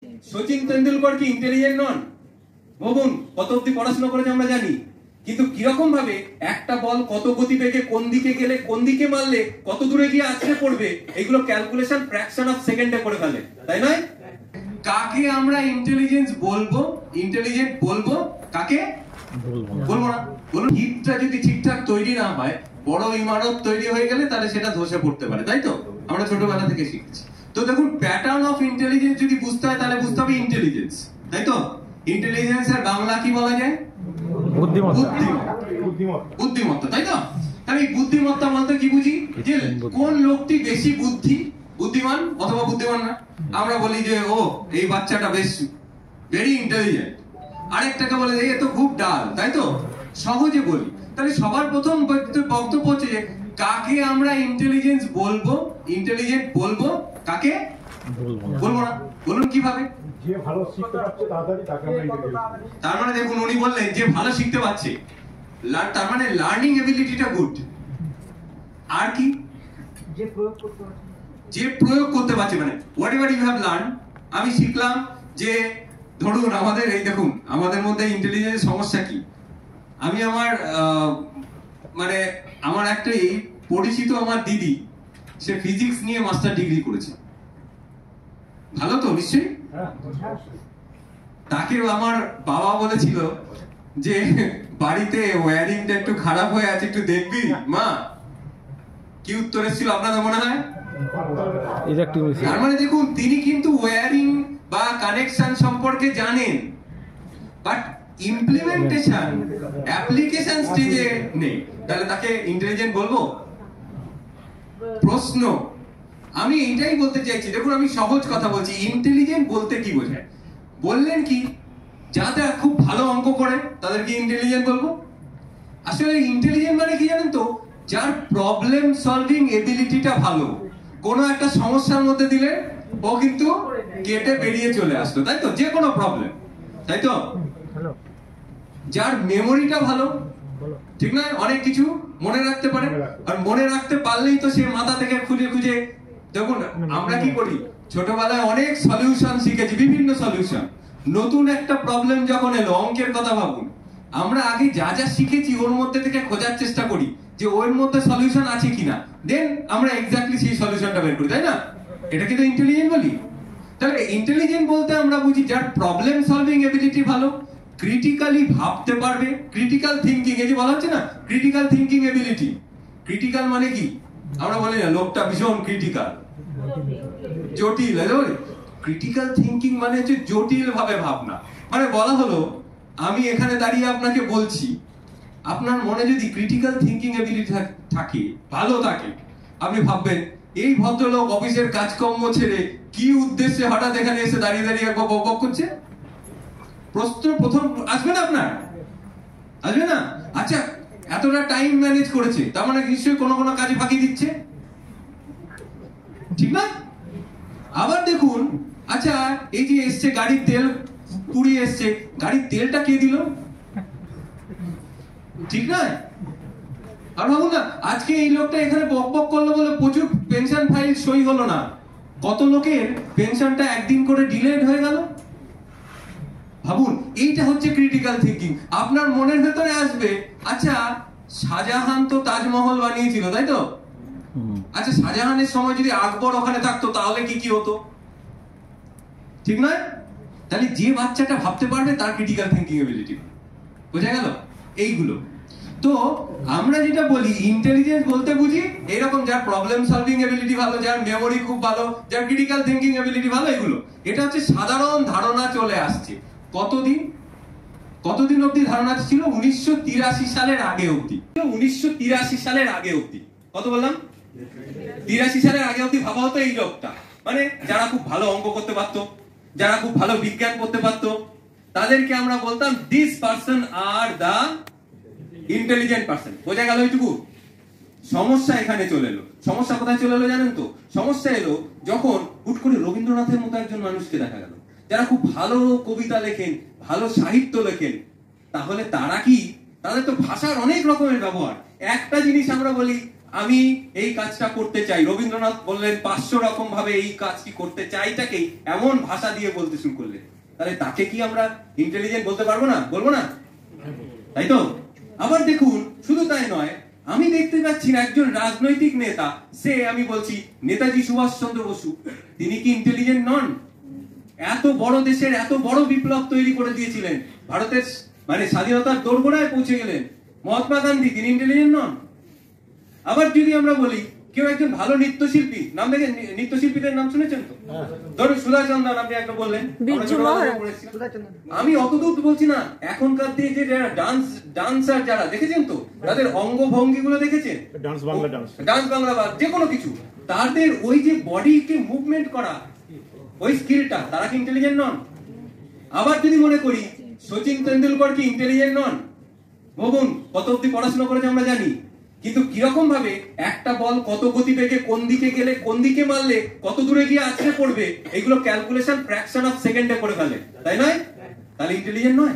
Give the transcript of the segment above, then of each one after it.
সচিন তেন্ডুলকর কি ইন্টেলিজেন্ট নন? ভাবুন, কত অব্দি পড়াশোনা করেছে আমরা জানি, কিন্তু কিরকম ভাবে একটা বল কত গতিবেগে কোন দিকে গেলে কোন দিকে মারলে কত দূরে গিয়ে আছড়ে পড়বে, এগুলো ক্যালকুলেশন ফ্র্যাকশন অফ সেকেন্ডে করে ফেলে, তাই নয়? কাকে আমরা ইন্টেলিজেন্স বলবো, ইন্টেলিজেন্ট বলবো, কাকে বলবো না? বলুন, হিটটা যদি ঠিকঠাক তৈরি না হয়, বড় ইমারত তৈরি হয়ে গেলে তাহলে সেটা ধসে পড়তে পারে, তাই তো? আমরা ছোটবেলা থেকে শিখেছি। তো দেখুন, প্যাটার্ন অফ ইন্টেলিজেন্স যদি বুঝতে হয় তাহলে বুঝতে হবে ইন্টেলিজেন্স, তাই তো? ইন্টেলিজেন্সের বাংলা কি বলা যায়? বুদ্ধিমত্তা, তাই তো? তাহলে এই বুদ্ধিমত্তা বলতে কি বুঝি? যে কোন লোকটি বেশি বুদ্ধিমান অথবা বুদ্ধিমান না। আমরা বলি যে ও এই বাচ্চাটা বেশ ভেরি ইন্টেলিজেন্ট, আরেকটাকে বলে এ তো খুব ডাল, তাই তো? সহজে বলি। তাহলে সবার প্রথম বক্তব্য হচ্ছে যে কাকে আমরা ইন্টেলিজেন্স বলবো, ইন্টেলিজেন্ট বলবো, কাকে বলবো না। বলুন কিভাবে? যে ভালো শিখতে পারছে তাড়াতাড়ি তাকে আমরা ইন্টেলিজেন্ট। তার মানে দেখুন, উনি বললেন যে ভালো শিখতে পারছে, তার মানে লার্নিং এবিলিটিটা গুড। আর কি? যে প্রয়োগ করতে পারছে, মানে whatever you have learn. আমি শিখলাম যে ধরুন আমাদের এই দেখুন আমাদের মধ্যে ইন্টেলিজেন্স সমস্যা কি। আমি মানে আমার একটা পরিচিত আমার দিদি, সে ফিজিক্স নিয়ে মাস্টার ডিগ্রি করেছে, ভালো তো নিশ্চয়ই। তাকে আমার বাবা বলেছিল যে বাড়িতে ওয়্যারিংটা একটু খারাপ হয়ে আছে, একটু দেখবি মা। কি উত্তর এসেছিল আপনাদের মনে হয়? তার মানে দেখুন, তিনি কিন্তু ওয়্যারিং বা কানেকশন সম্পর্কে জানেন, বাট ইমপ্লিমেন্টেশন অ্যাপ্লিকেশন স্টেজে নেই। তাহলে তাকে ইন্টেলিজেন্ট বলবো? প্রশ্ন। আমি এইটাই বলতে চাইছি, দেখুন আমি সহজ কথা বলছি। ইন্টেলিজেন্ট বলতে কি বোঝায়? বললেন কি, যারা খুব ভালো অঙ্ক করে তাদেরকে ইন্টেলিজেন্ট বলবো? আসলে ইন্টেলিজেন্ট মানে কি জানেন তো? যার প্রবলেম সলভিং এবিলিটিটা ভালো। কোনো একটা সমস্যার মধ্যে দিলে ও কিন্তু কেটে বেরিয়ে চলে আসতো, তাই তো? যে কোনো প্রবলেম, তাই তো? যার মেমোরিটা ভালো, ঠিক না? অনেক কিছু মনে রাখতে পারে, আর মনে রাখতে পারলেই তো সে মাথা থেকে খুঁজে খুঁজে। দেখুন আমরা কি করি, ছোটবেলায় অনেক সলিউশন শিখেছি, বিভিন্ন সলিউশন। নতুন একটা প্রবলেম যখন এলো, অঙ্কের কথা ভাবুন, আমরা আগে যা যা শিখেছি ওর মধ্যে থেকে খোঁজার চেষ্টা করি যে ওর মধ্যে সলিউশন আছে কিনা, দেন আমরা এক্স্যাক্টলি সেই সলিউশনটা বের করি, তাই না? এটা কিন্তু ইন্টেলিজেন্ট বলি। তাহলে ইন্টেলিজেন্ট বলতে আমরা বুঝি যার প্রবলেম সলভিং এবিলিটি ভালো, ক্রিটিক্যালি ভাবতে পারবে, ক্রিটিক্যাল থিঙ্কিং, এই যে বলা হচ্ছে না ক্রিটিক্যাল থিঙ্কিং এবিলিটি। ক্রিটিক্যাল মানে কি? আমরা বলি না লোকটা ভীষণ ক্রিটিক্যাল, জটিল। ক্রিটিক্যাল থিঙ্কিং মানে হচ্ছে জটিল ভাবে ভাবনা। মানে বলা হলো, আমি এখানে দাঁড়িয়ে আপনাকে বলছি, আপনার মনে যদি ক্রিটিক্যাল থিঙ্কিং এবিলিটি থাকে, ভালো থাকে, আপনি ভাববেন এই ভদ্রলোক অফিসের কাজকর্ম ছেড়ে কি উদ্দেশ্যে হঠাৎ এখানে এসে দাঁড়িয়ে দাঁড়িয়ে বক করছে। প্রথম আসবে না আপনার? আসবে না? আচ্ছা, এতটা টাইম ম্যানেজ করেছে, তার মানে নিশ্চয়ই কোনো কোনো কাজে ফাঁকি দিচ্ছে, ঠিক না? আবার দেখুন, আচ্ছা এই যে এসছে গাড়ির তেল পুড়িয়ে এসছে, গাড়ির তেলটা কে দিল? ঠিক না? আর ভাবুন না, আজকে এই লোকটা এখানে বক বক করলো বলে প্রচুর পেনশন ফাইল সই হলো না, কত লোকের পেনশনটা একদিন করে ডিলেড হয়ে গেল। ভাবুন, এইটা হচ্ছে ক্রিটিক্যাল থিঙ্কিং। আপনার মনের ভেতরে আসবে, আচ্ছা শাহজাহান তো তাজমহল বানিয়েছিল, তাই তো? আচ্ছা শাহজাহানের সময় যদি আকবর ওখানে থাকতো তাহলে কি কি হতো, ঠিক নয়? তাহলে যে বাচ্চাটা ভাবতে পারবে তার ক্রিটিক্যাল থিঙ্কিং এবিলিটি, বোঝা গেল? এইগুলো তো আমরা যেটা বলি ইন্টেলিজেন্স বলতে বুঝি এরকম, যার প্রবলেম সলভিং এবিলিটি ভালো, যার মেমোরি খুব ভালো, যার ক্রিটিক্যাল থিঙ্কিং এবিলিটি ভালো, এগুলো। এটা হচ্ছে সাধারণ ধারণা চলে আসছে। কতদিন অবধি ধারণা ছিল? 1983 সালের আগে অবধি। 1983 সালের আগে অবধি, কত বললাম? 83 সালের আগে অবধি ভাবা হতো এই লোকটা, মানে যারা খুব ভালো অঙ্ক করতে পারতো, যারা খুব ভালো বিজ্ঞান করতে পারতো, তাদেরকে আমরা বলতাম this person are the intelligent person. বোঝা গেল এইটুকু? সমস্যা এখানে চলে এলো। সমস্যা কোথায় চলে এলো জানেন তো? সমস্যা এলো যখন হুট করে রবীন্দ্রনাথের মতো একজন মানুষকে দেখা গেল, যারা খুব ভালো কবিতা লেখেন, ভালো সাহিত্য লেখেন। তাহলে তারা কি, তাদের তো ভাষার অনেক রকমের ব্যবহার। একটা জিনিস আমরা বলি আমি এই কাজটা করতে চাই, রবীন্দ্রনাথ বললেন 500 রকম ভাবে এই কাজটি করতে চাইটাকেই এমন ভাষা দিয়ে বলতে শুরু করলেন, তাহলে তাকে কি আমরা ইন্টেলিজেন্ট বলতে পারবো না? বলবো না, তাই তো? আবার দেখুন, শুধু তাই নয়, আমি দেখতে পাচ্ছি না একজন রাজনৈতিক নেতা, সে আমি বলছি নেতাজি সুভাষচন্দ্র বসু, তিনি কি ইন্টেলিজেন্ট নন? এত বড় দেশের এত বড় বিপ্লব তৈরি করে দিয়েছিলেন, ভারতের মানে স্বাধীনতার দোরগোড়ায় পৌঁছে গেলেন। মহাত্মা গান্ধী, তিনি ইন্টেলিজেন্ট নন? আবার যদি আমরা বলি কেউ একজন ভালো নৃত্যশিল্পী, নাম দেখেন, নৃত্যশিল্পীদের নাম শুনেছেন তো? ধরুন সুধা চন্দ্রন, আপনি একটা বললেন, আমি অতদূর বলছি না, এখনকার দিয়ে যে ডান্সার যারা দেখেছেন তো, তাদের অঙ্গভঙ্গি গুলো দেখেছেন, ডান্স বাংলা বা যে কোনো কিছু, তাদের ওই যে বডিকে মুভমেন্ট করা, ওই স্কিলটা, তারা কি ইন্টেলিজেন্ট নন? আবার যদি মনে করি সচিন তেন্ডুলকর কি ইন্টেলিজেন্ট নন? ভাবুন, কত অব্দি পড়াশোনা করেছে আমরা জানি, কিন্তু কিরকম ভাবে একটা বল কত গতিবেগে কোন দিকে গেলে কোন দিকে মারলে কত দূরে গিয়ে আছড়ে পড়বে, এগুলো ক্যালকুলেশন ফ্র্যাকশন অফ সেকেন্ডে করে ফেলে, তাই নয়? তাহলে ইন্টেলিজেন্ট নয়?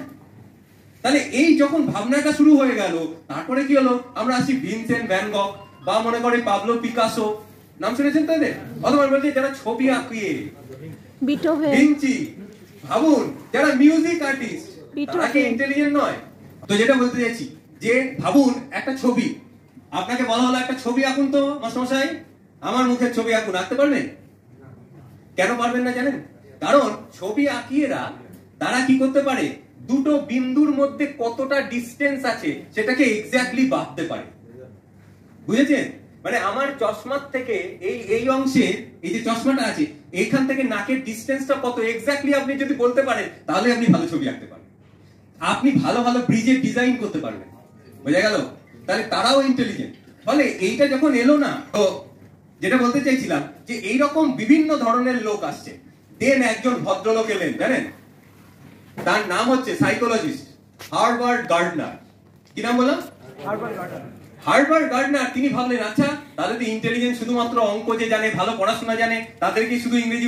তাহলে এই যখন ভাবনাটা শুরু হয়ে গেল, তারপরে কি হলো, আমরা আসি ভিনসেন্ট ভ্যান গগ বা মনে করে পাবলো পিকাসো, নাম শুনেছেন তো এদের? অথবা বলছি যারা ছবি আঁকিয়ে, ভিঞ্চি, ভাবুন যারা মিউজিক আর্টিস্ট, তারা কি ইন্টেলিজেন্ট নয়? তো যেটা বলতে চাইছি যে ভাবুন একটা ছবি, আপনাকে বলা হলো একটা ছবি আঁকুন তো মাস্টারমশাই, আমার মুখের ছবি আঁকুন, আঁকতে পারবেন? কেন পারবেন না জানেন? কারণ ছবি আঁকিয়েরা তারা কি করতে পারে, দুটো বিন্দুর মধ্যে কতটা ডিস্টেন্স আছে সেটাকে এক্স্যাক্টলি মাপতে পারে, বুঝেছেন? মানে আমার চশমার থেকে এই এই অংশে, এই যে চশমাটা আছে, এইখান থেকে নাকের ডিস্টেন্সটা কত এক্স্যাক্টলি আপনি যদি বলতে পারেন, তাহলে আপনি ভালো ছবি আঁকতে পারবেন, আপনি ভালো ভালো ব্রিজের ডিজাইন করতে পারবেন, বোঝা গেল? তাহলে তারাও ইন্টেলিজেন্ট। ফলে এইটা যখন এলো না, তো যেটা বলতে চাইছিলাম যে এইরকম বিভিন্ন ধরনের লোক আসছে। দেন একজন ভদ্রলোক এলেন, জানেন তার নাম হচ্ছে সাইকোলজিস্ট হার্বার্ট গার্ডনার। কি নাম বললাম? Herbert Gairdner. তিনি ভাবলেন আচ্ছা, তাহলে তো ইন্টেলিজেন্ট শুধুমাত্র অঙ্ক যে জানে, ভালো পড়াশোনা জানে, তাদেরকে শুধু ইংরেজি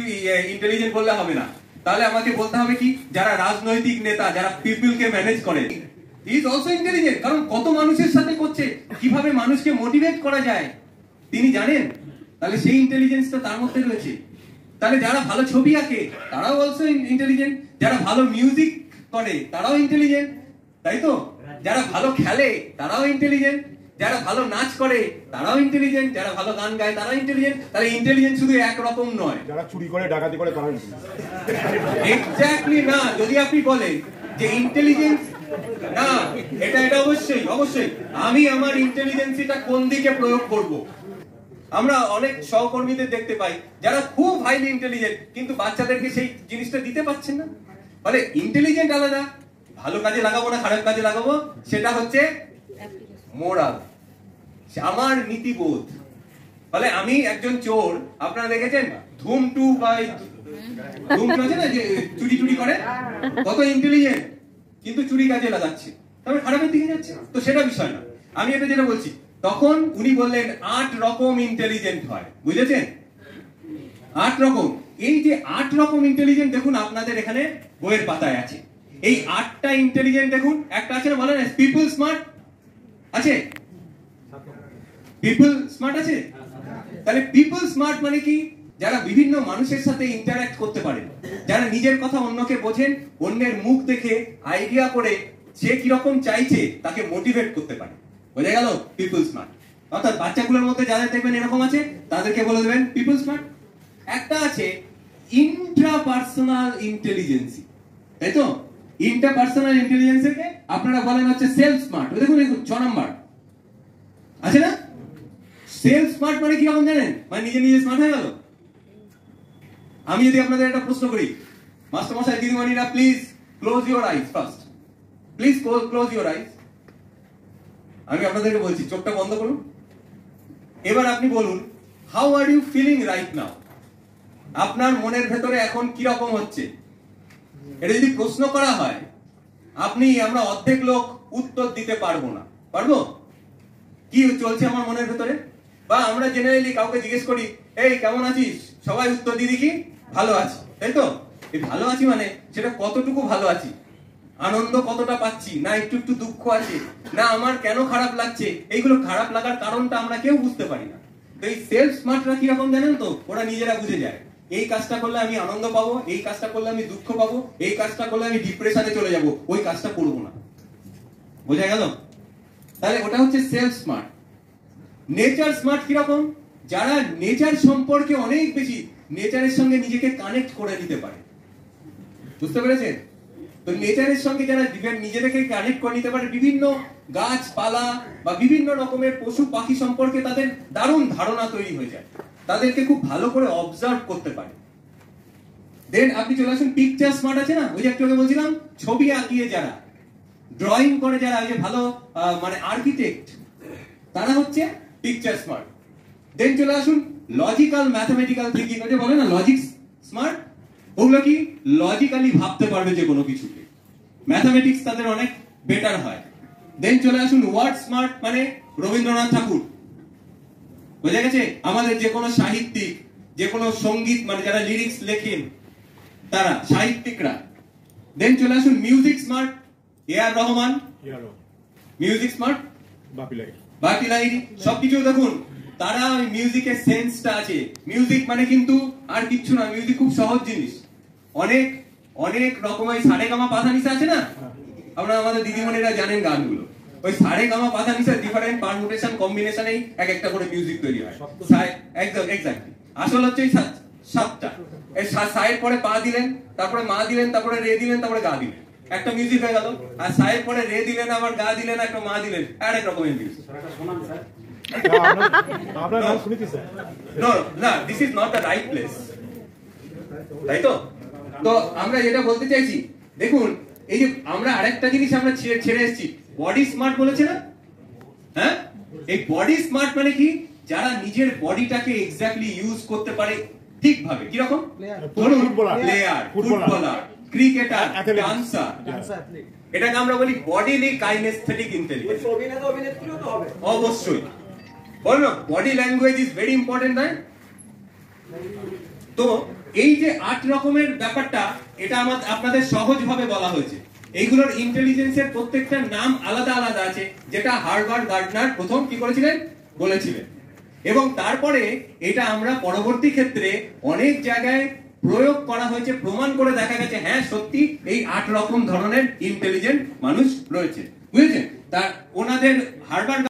ইন্টেলিজেন্ট বললে হবে না, তাহলে আমাকে বলতে হবে কি, যারা রাজনৈতিক নেতা, যারা পিপলকে ম্যানেজ করে, ইজ অলসো ইন্টেলিজেন্ট। কারণ কত মানুষের সাথে করছে, কিভাবে মানুষকে মোটিভেট করা যায় তিনি জানেন, তাহলে সেই ইন্টেলিজেন্সটা তার মধ্যে রয়েছে। তাহলে যারা ভালো ছবি আঁকে তারাও অলসো ইন্টেলিজেন্ট, যারা ভালো মিউজিক করে তারাও ইন্টেলিজেন্ট, তাই তো? যারা ভালো খেলে তারাও ইন্টেলিজেন্ট, যারা ভালো নাচ করে তারাও ইন্টেলিজেন্ট, যারা ভালো গান গায় তারাও ইন্টেলিজেন্ট। তাহলে ইন্টেলিজেন্ট শুধু একরকম নয়, যারা চুরি করে ডাকাতি করে তারাও এক্স্যাক্টলি না। যদি আপনি বলেন যে ইন্টেলিজেন্স না, এটা অবশ্যই অবশ্যই আমি আমার ইন্টেলিজেন্সিটা কোন দিকে প্রয়োগ করব। আমরা অনেক সহকর্মীদের দেখতে পাই যারা খুব হাইলি ইন্টেলিজেন্ট, কিন্তু বাচ্চাদেরকে সেই জিনিসটা দিতে পারছেন না। ফলে ইন্টেলিজেন্ট আলাদা, ভালো কাজে লাগাবো না খারাপ কাজে লাগাবো, সেটা হচ্ছে মোরাল, আমার নীতিবোধ। ফলে আমি একজন চোর, আপনারা দেখেছেন ধুম টু বা ধুম আছে না, যে চুরি চুরি করে, কত ইন্টেলিজেন্ট, কিন্তু চুরি কাজে লাগাচ্ছে, তবে খারাপের দিকে যাচ্ছে, তো সেটা বিষয় না। আমি এটা যেটা বলছি, তখন উনি বললেন 8 রকম ইন্টেলিজেন্ট হয়, বুঝেছেন? 8 রকম। এই যে 8 রকম ইন্টেলিজেন্ট দেখুন আপনাদের এখানে বইয়ের পাতায় আছে। এই 8টা ইন্টেলিজেন্ট দেখুন, একটা আছে না বলেন পিপল স্মার্ট আছে, পিপল স্মার্ট আছে। তাহলে পিপল স্মার্ট মানে কি? যারা বিভিন্ন মানুষের সাথে ইন্টারঅ্যাক্ট করতে পারেন, যারা নিজের কথা অন্যকে বোঝেন, অন্যের মুখ দেখে আইডিয়া করে সে কিরকম চাইছে তাকে মোটিভেট করতে পারে, বোঝা গেল? People smart. অর্থাৎ বাচ্চাগুলোর মধ্যে যাদের দেখবেন এরকম আছে, তাদেরকে বলে দেবেন পিপল স্মার্ট। একটা আছে ইন্ট্রাপার্সোনাল ইন্টেলিজেন্সি, তাই তো? ইন্টারপার্সোনাল ইন্টেলিজেন্সকে আপনারা বলেন হচ্ছে সেলফ স্মার্ট। দেখুন 6 নাম্বার আছে না? সেলফ স্মার্ট মানে কি রকম জানেন? মানে নিজে নিজে স্মার্ট হয়ে গেল। আমি যদি আপনাদের একটা প্রশ্ন করি, মাস্টার মশাই দিদিমণিরা please close your eyes first, please close your eyes. আমি আপনাদেরকে বলছি চোখটা বন্ধ করুন। এবার আপনি বলুন how are you feeling right now, আপনার মনের ভেতরে এখন কি রকম হচ্ছে। এটা যদি প্রশ্ন করা হয়, আমরা অর্ধেক লোক উত্তর দিতে পারবো না। পারবো? কি চলছে আমার মনের ভেতরে? বা আমরা জেনারেলি কাউকে জিজ্ঞেস করি এই কেমন আছিস, সবাই উত্তর দিয়ে কি ভালো আছি, তাই তো? এই ভালো আছি মানে সেটা কতটুকু ভালো আছি, আনন্দ কতটা পাচ্ছি, না একটু একটু দুঃখ আছে, না আমার কেন খারাপ লাগছে, এইগুলো খারাপ লাগার কারণটা আমরা কেউ বুঝতে পারি না। তো এই সেলফ স্মার্টরা কিরকম জানেন তো, ওরা নিজেরা বুঝে যায় এই কাজটা করলে আমি আনন্দ পাবো, এই কাজটা করলে আমি দুঃখ পাবো, এই কাজটা করলে আমি ডিপ্রেশনে চলে যাব, ওই কাজটা করবো না। বোঝা গেল? তাহলে ওটা হচ্ছে সেলফ স্মার্ট। নেচার স্মার্ট কিরকম? যারা নেচার সম্পর্কে অনেক বেশি নেচারের সঙ্গে নিজেকে কানেক্ট করে নিতে পারে। বুঝতে পেরেছেন? তো নেচারের সঙ্গে যারা নিজেদেরকে কানেক্ট করে নিতে পারে, বিভিন্ন গাছপালা বা বিভিন্ন রকমের পশু পাখি সম্পর্কে তাদের দারুণ ধারণা তৈরি হয়ে যায়, তাদেরকে খুব ভালো করে অবজার্ভ করতে পারে। দেন আপনি চলে আসুন পিকচার স্মার্ট আছে না, ওই যে একটু আগে বলছিলাম, ছবি আঁকিয়ে যারা, ড্রয়িং করে যারা, ওই যে ভালো মানে আর্কিটেক্ট, তারা হচ্ছে পিকচার স্মার্ট। দেন চলে আসুন লজিক্যাল ম্যাথমেটিক্যাল থিঙ্কিং, ওই যে বলে না লজিক স্মার্ট, ওগুলো কি লজিক্যালি ভাবতে পারবে যে কোনো কিছুকে, ম্যাথমেটিক্স তাদের অনেক বেটার হয়। দেন চলে আসুন ওয়ার্ড স্মার্ট, মানে রবীন্দ্রনাথ ঠাকুর, বোঝা গেছে? আমাদের যে কোনো সাহিত্যিক, যে কোনো সঙ্গীত, মানে যারা লিরিক্স লেখেন তারা, সাহিত্যিকরা। দেন চলে আসুন music smart, AR Rahman, music smart, বাকি লাইরি, সবকিছু দেখুন তারা ওই মিউজিকের সেন্সটা আছে। মিউজিক মানে কিন্তু আর কিচ্ছু না, মিউজিক খুব সহজ জিনিস। অনেক অনেক রকমের সারেগামা পাধানিসা আছে না, আপনারা আমাদের দিদিমণিরা জানেন গানগুলো, ওই সারেগামা পাধানিসা ডিফারেন্ট পারমুটেশন কম্বিনেশনেই এক একটা করে মিউজিক তৈরি হয়। একদম এক্স্যাক্টলি, আসল হচ্ছে এই সাতটা। এই সায়ের পরে পা দিলেন, তারপরে মা দিলেন, তারপরে রে দিলেন, তারপরে গা দিলেন, একটা মিউজিক হয়ে গেল। আর সায়ের পরে রে দিলেন, আবার গা দিলেন, একটা মা দিলেন, আরেক রকমের মিউজিক। না, this is not the right place, তাই তো? তো আমরা যেটা বলতে চাইছি, দেখুন এই যে আমরা আরেকটা জিনিস আমরা ছেড়ে এসেছি, বডি স্মার্ট বলেছে না? হ্যাঁ, এই বডি স্মার্ট মানে কি? যারা নিজের বডিটাকে এক্স্যাক্টলি ইউজ করতে পারে ঠিকভাবে। কিরকম? প্লেয়ার, ফুটবলার, ক্রিকেটার, ডান্সার, এটাকে আমরা বলি বডিলি কাইনেস্থেটিক ইন্টেলিজেন্স। অবশ্যই বলো, body language is very important, right? তো এই যে 8 রকমের ব্যাপারটা, এটা আপনাদের সহজভাবে বলা হয়েছে। এইগুলোর ইন্টেলিজেন্সের প্রত্যেকটার নাম আলাদা আলাদা আছে, যেটা হার্ভার্ড গার্ডনার প্রথম কি করেছিলেন, বলেছিলেন। এবং তারপরে এটা আমরা পরবর্তী ক্ষেত্রে অনেক জায়গায় প্রয়োগ করা হয়েছে, প্রমাণ করে দেখা গেছে হ্যাঁ সত্যি এই 8 রকম ধরনের ইন্টেলিজেন্ট মানুষ রয়েছে। বুঝেছেন? তা ওনাদের হার্ভার্ড